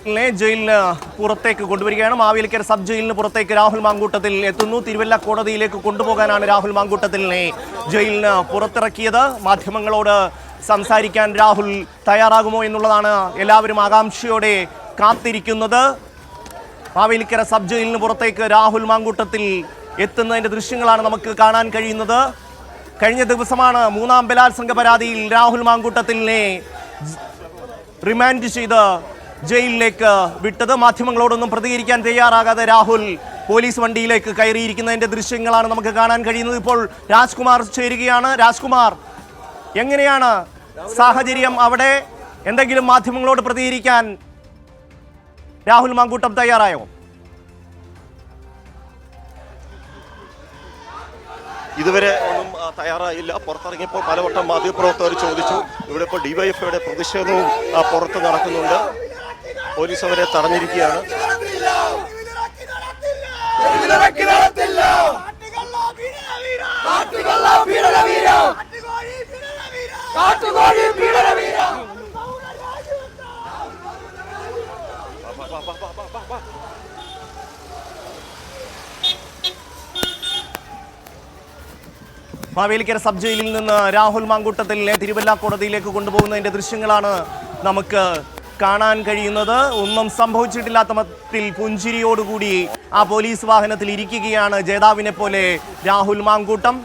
ജയിലിന് പുറത്തേക്ക് കൊണ്ടുവരികയാണ്. മാവേലിക്കര സബ് ജയിലിന് പുറത്തേക്ക് രാഹുൽ മാങ്കൂട്ടത്തിൽ എത്തുന്നു. തിരുവല്ല കോടതിയിലേക്ക് കൊണ്ടുപോകാനാണ് രാഹുൽ മാങ്കൂട്ടത്തിലിനെ ജയിലിന് പുറത്തിറക്കിയത്. മാധ്യമങ്ങളോട് സംസാരിക്കാൻ രാഹുൽ തയ്യാറാകുമോ എന്നുള്ളതാണ് എല്ലാവരും ആകാംക്ഷയോടെ കാത്തിരിക്കുന്നത്. മാവേലിക്കര സബ് ജയിലിന് പുറത്തേക്ക് രാഹുൽ മാങ്കൂട്ടത്തിൽ എത്തുന്നതിന്റെ ദൃശ്യങ്ങളാണ് നമുക്ക് കാണാൻ കഴിയുന്നത്. കഴിഞ്ഞ ദിവസമാണ് മൂന്നാം ബലാത്സംഗ പരാതിയിൽ രാഹുൽ മാങ്കൂട്ടത്തിലിനെ റിമാൻഡ് ചെയ്ത് ജയിലിലേക്ക് വിട്ടത്. മാധ്യമങ്ങളോടൊന്നും പ്രതികരിക്കാൻ തയ്യാറാകാതെ രാഹുൽ പോലീസ് വണ്ടിയിലേക്ക് കയറിയിരിക്കുന്നതിന്റെ ദൃശ്യങ്ങളാണ് നമുക്ക് കാണാൻ കഴിയുന്നത്. ഇപ്പോൾ രാജ്കുമാർ ചേരുകയാണ്. രാജ്കുമാർ, എങ്ങനെയാണ് സാഹചര്യം അവിടെ? എന്തെങ്കിലും മാധ്യമങ്ങളോട് പ്രതികരിക്കാൻ രാഹുൽ മാങ്കൂട്ടം തയ്യാറായോ? ഇതുവരെ ഒന്നും തയ്യാറായില്ല. പുറത്തിറങ്ങിയപ്പോൾ പലവട്ടം മാധ്യമപ്രവർത്തകർ ചോദിച്ചു. ഇവിടെ ഇപ്പോൾ ഡിവൈഎഫ്ഐയുടെ പ്രതിഷേധവും പുറത്ത് നടക്കുന്നുണ്ട്. പോലീസ് അവരെ തടഞ്ഞിരിക്കുകയാണ്. മാവേലിക്കര സബ് ജയിലിൽ നിന്ന് രാഹുൽ മാങ്കൂട്ടത്തിലിനെ തിരുവല്ല കോടതിയിലേക്ക് കൊണ്ടുപോകുന്നതിന്റെ ദൃശ്യങ്ങളാണ് നമുക്ക് കാണാൻ കഴിയുന്നത്. ഒന്നും സംഭവിച്ചിട്ടില്ലാത്ത മട്ടിൽ പുഞ്ചിരിയോടുകൂടി ആ പോലീസ് വാഹനത്തിൽ ഇരിക്കുകയാണ് ജേതാവിനെ പോലെ രാഹുൽ മാങ്കൂട്ടം.